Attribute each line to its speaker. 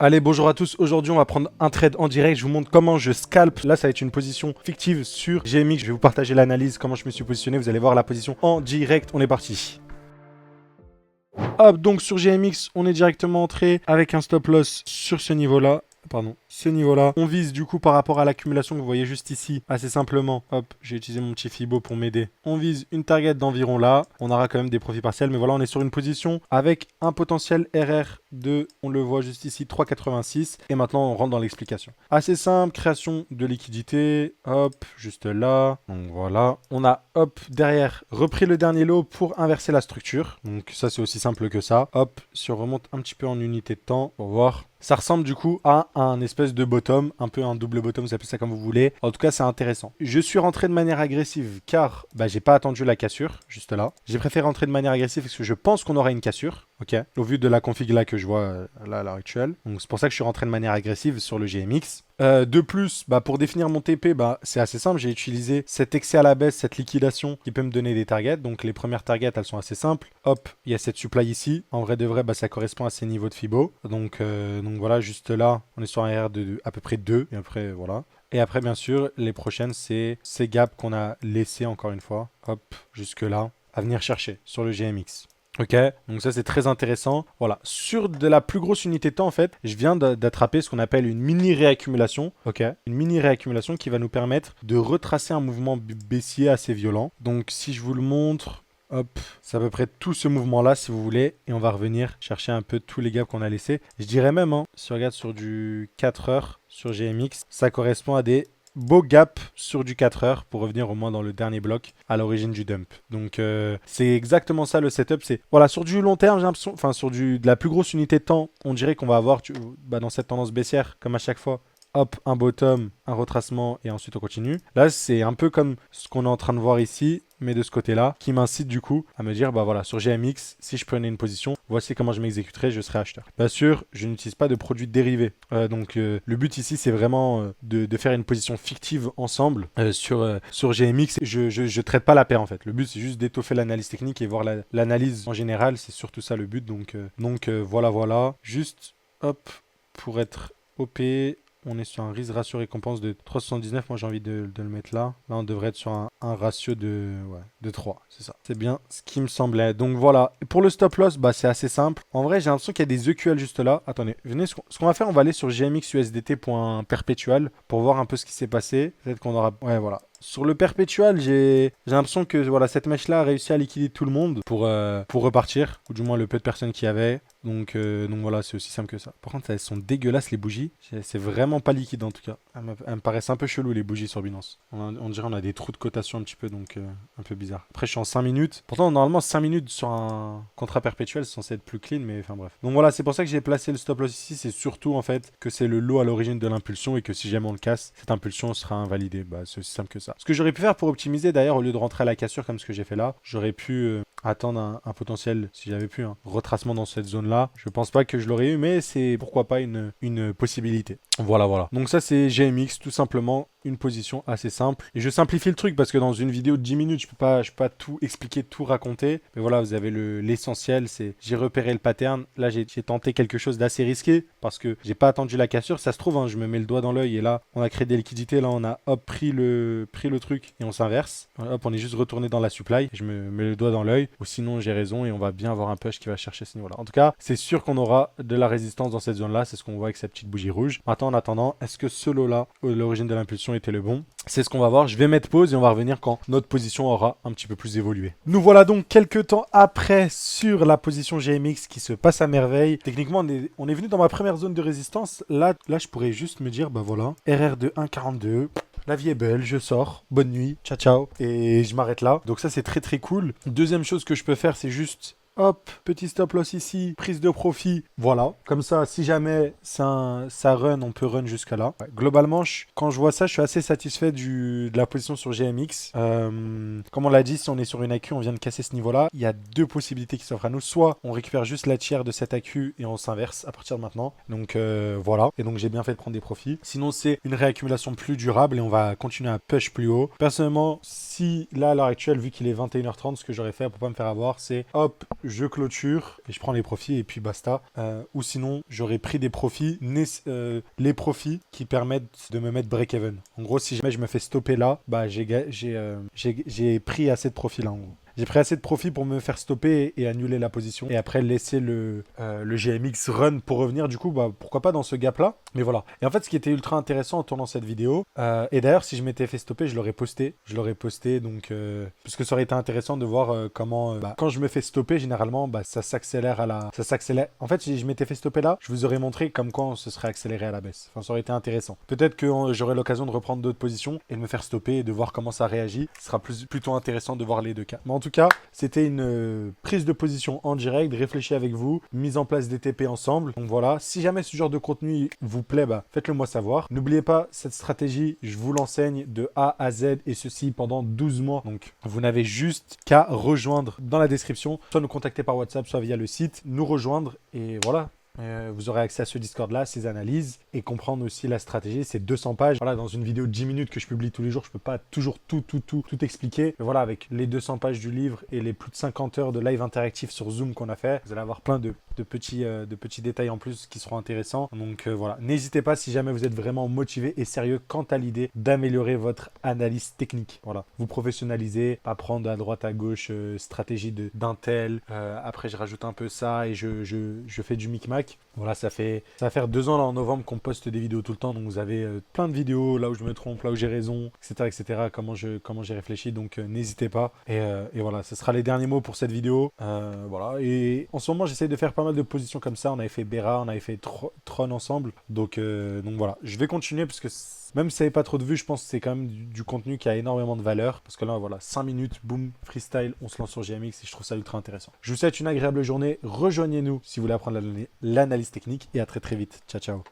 Speaker 1: Allez, bonjour à tous. Aujourd'hui, on va prendre un trade en direct. Je vous montre comment je scalp. Là, ça va être une position fictive sur GMX. Je vais vous partager l'analyse, comment je me suis positionné. Vous allez voir la position en direct. On est parti. Hop, donc sur GMX, on est directement entré avec un stop loss sur ce niveau-là. Pardon, ce niveau-là. On vise du coup par rapport à l'accumulation que vous voyez juste ici, assez simplement. Hop, j'ai utilisé mon petit Fibo pour m'aider. On vise une target d'environ là. On aura quand même des profits partiels, mais voilà, on est sur une position avec un potentiel RR de, on le voit juste ici, 3,86. Et maintenant, on rentre dans l'explication. Assez simple, création de liquidité. Hop, juste là. Donc voilà. On a, hop, derrière, repris le dernier lot pour inverser la structure. Donc ça, c'est aussi simple que ça. Hop, si on remonte un petit peu en unité de temps, pour voir. Ça ressemble du coup à un espèce de bottom, un peu un double bottom, vous appelez ça comme vous voulez. En tout cas, c'est intéressant. Je suis rentré de manière agressive car j'ai pas attendu la cassure, juste là. J'ai préféré rentrer de manière agressive parce que je pense qu'on aura une cassure, ok, au vu de la config là que je vois là à l'heure actuelle. Donc c'est pour ça que je suis rentré de manière agressive sur le GMX. De plus, pour définir mon TP, c'est assez simple. J'ai utilisé cet excès à la baisse, cette liquidation qui peut me donner des targets. Donc les premières targets, elles sont assez simples. Hop, il y a cette supply ici. En vrai de vrai, ça correspond à ces niveaux de Fibo. Donc voilà, juste là, on est sur un RR de à peu près 2. Et après, voilà. Et après, bien sûr, les prochaines, c'est ces gaps qu'on a laissés encore une fois. Hop, jusque là, à venir chercher sur le GMX. Ok, donc ça c'est très intéressant. Voilà, sur de la plus grosse unité de temps en fait, je viens d'attraper ce qu'on appelle une mini réaccumulation. Ok, une mini réaccumulation qui va nous permettre de retracer un mouvement baissier assez violent. Donc si je vous le montre, hop, c'est à peu près tout ce mouvement-là si vous voulez. Et on va revenir chercher un peu tous les gaps qu'on a laissés. Je dirais même, si on regarde sur du 4 heures sur GMX, ça correspond à des beau gap sur du 4 heures pour revenir au moins dans le dernier bloc à l'origine du dump. Donc c'est exactement ça le setup. C'est voilà, sur du long terme, j'ai l'impression, enfin sur de la plus grosse unité de temps, on dirait qu'on va avoir dans cette tendance baissière comme à chaque fois. Hop, un bottom, un retracement et ensuite on continue. Là, c'est un peu comme ce qu'on est en train de voir ici, mais de ce côté-là, qui m'incite du coup à me dire, voilà, sur GMX, si je prenais une position, voici comment je m'exécuterais, je serais acheteur. Bien sûr, je n'utilise pas de produits dérivés. Donc le but ici, c'est vraiment de faire une position fictive ensemble sur GMX. Je traite pas la paire en fait. Le but, c'est juste d'étoffer l'analyse technique et voir l'analyse en général. C'est surtout ça le but. Donc voilà. Juste, hop, pour être OP. On est sur un risk ratio récompense de 3,79. Moi, j'ai envie de le mettre là. Là, on devrait être sur un ratio de 3. C'est ça. C'est bien ce qui me semblait. Donc, voilà. Et pour le stop loss, c'est assez simple. En vrai, j'ai l'impression qu'il y a des EQL juste là. Attendez. Venez, ce qu'on va faire, on va aller sur gmxusdt.perpetual pour voir un peu ce qui s'est passé. Peut-être qu'on aura... Ouais, voilà. Sur le perpétual, j'ai l'impression que voilà, cette mèche-là a réussi à liquider tout le monde pour repartir, ou du moins le peu de personnes qu'il y avait. Donc voilà, c'est aussi simple que ça. Par contre, elles sont dégueulasses les bougies. C'est vraiment pas liquide en tout cas. Elles me paraissent un peu chelou les bougies sur Binance. On dirait qu'on a des trous de cotation un petit peu, donc un peu bizarre. Après, je suis en 5 minutes. Pourtant, normalement, 5 minutes sur un contrat perpétuel, c'est censé être plus clean, mais enfin bref. Donc voilà, c'est pour ça que j'ai placé le stop loss ici. C'est surtout en fait que c'est le lot à l'origine de l'impulsion et que si jamais on le casse, cette impulsion sera invalidée. C'est aussi simple que ça. Ce que j'aurais pu faire pour optimiser d'ailleurs, au lieu de rentrer à la cassure comme ce que j'ai fait là, j'aurais pu attendre un potentiel, si j'avais pu, retracement dans cette zone là. Je pense pas que je l'aurais eu, mais c'est pourquoi pas une possibilité. Voilà. Donc ça c'est GMX, tout simplement une position assez simple. Et je simplifie le truc parce que dans une vidéo de 10 minutes, je peux pas tout expliquer, tout raconter. Mais voilà, vous avez l'essentiel, c'est j'ai repéré le pattern. Là, j'ai tenté quelque chose d'assez risqué parce que j'ai pas attendu la cassure. Ça se trouve, je me mets le doigt dans l'œil et là, on a créé des liquidités. Là, on a pris le truc et on s'inverse. Hop, on est juste retourné dans la supply. Et je me mets le doigt dans l'œil. Ou sinon, j'ai raison et on va bien avoir un push qui va chercher ce niveau-là. En tout cas, c'est sûr qu'on aura de la résistance dans cette zone-là. C'est ce qu'on voit avec cette petite bougie rouge. Maintenant, en attendant, est-ce que ce lot-là, l'origine de l'impulsion, était le bon? C'est ce qu'on va voir. Je vais mettre pause et on va revenir quand notre position aura un petit peu plus évolué. Nous voilà donc quelques temps après sur la position GMX qui se passe à merveille. Techniquement, on est venu dans ma première zone de résistance. Là, je pourrais juste me dire, voilà, RR de 1,42. La vie est belle, je sors, bonne nuit, ciao. Et je m'arrête là. Donc ça, c'est très très cool. Deuxième chose que je peux faire, c'est juste... Hop, petit stop loss ici, prise de profit, voilà. Comme ça, si jamais ça run, on peut run jusqu'à là. Ouais, globalement, quand je vois ça, je suis assez satisfait de la position sur GMX. Comme on l'a dit, si on est sur une AQ, on vient de casser ce niveau-là. Il y a deux possibilités qui s'offrent à nous. Soit on récupère juste la tiers de cette AQ et on s'inverse à partir de maintenant. Donc voilà. Et donc j'ai bien fait de prendre des profits. Sinon, c'est une réaccumulation plus durable et on va continuer à push plus haut. Personnellement, si là, à l'heure actuelle, vu qu'il est 21h30, ce que j'aurais fait pour pas me faire avoir, c'est hop, je clôture et je prends les profits et puis basta. Ou sinon, j'aurais pris des profits, les profits qui permettent de me mettre break-even. En gros, si jamais je me fais stopper là, bah j'ai pris assez de profits là en gros. J'ai pris assez de profit pour me faire stopper et annuler la position. Et après, laisser le GMX run pour revenir. Du coup, bah, pourquoi pas dans ce gap-là. Mais voilà. Et en fait, ce qui était ultra intéressant en tournant cette vidéo, et d'ailleurs, si je m'étais fait stopper, je l'aurais posté. Donc, parce que ça aurait été intéressant de voir comment, quand je me fais stopper, généralement, bah, ça s'accélère ça s'accélère. En fait, si je m'étais fait stopper là, je vous aurais montré comme quoi on se serait accéléré à la baisse. Enfin, ça aurait été intéressant. Peut-être que j'aurai l'occasion de reprendre d'autres positions et de me faire stopper et de voir comment ça réagit. Ce sera plutôt intéressant de voir les deux cas. Mais en tout cas, c'était une prise de position en direct, réfléchis avec vous, mise en place des TP ensemble. Donc voilà, si jamais ce genre de contenu vous plaît, bah, faites-le moi savoir. N'oubliez pas, cette stratégie, je vous l'enseigne de A à Z et ceci pendant 12 mois. Donc vous n'avez juste qu'à rejoindre dans la description, soit nous contacter par WhatsApp, soit via le site, nous rejoindre et voilà. Vous aurez accès à ce Discord là, ces analyses et comprendre aussi la stratégie. C'est 200 pages. Voilà, dans une vidéo de 10 minutes que je publie tous les jours, je peux pas toujours tout expliquer. Mais voilà, avec les 200 pages du livre et les plus de 50 heures de live interactif sur Zoom qu'on a fait, vous allez avoir plein de petits détails en plus qui seront intéressants. Donc voilà, n'hésitez pas si jamais vous êtes vraiment motivé et sérieux quant à l'idée d'améliorer votre analyse technique. Voilà, vous professionnalisez, apprendre à droite à gauche, stratégie d'un tel. Après, je rajoute un peu ça et je fais du micmac. Voilà, ça va faire 2 ans là en novembre qu'on poste des vidéos tout le temps. Donc vous avez plein de vidéos là où je me trompe, là où j'ai raison, etc. Comment j'ai réfléchi. Donc n'hésitez pas. Et voilà, ce sera les derniers mots pour cette vidéo. Voilà. Et en ce moment, j'essaie de faire pas mal de positions comme ça. On avait fait Bera, on avait fait Tron ensemble. Donc voilà, je vais continuer parce que même si ça n'avait pas trop de vues, je pense que c'est quand même du contenu qui a énormément de valeur. Parce que là, voilà, 5 minutes, boum, freestyle, on se lance sur GMX et je trouve ça ultra intéressant. Je vous souhaite une agréable journée. Rejoignez-nous si vous voulez apprendre l'analyse technique et à très vite. Ciao, ciao.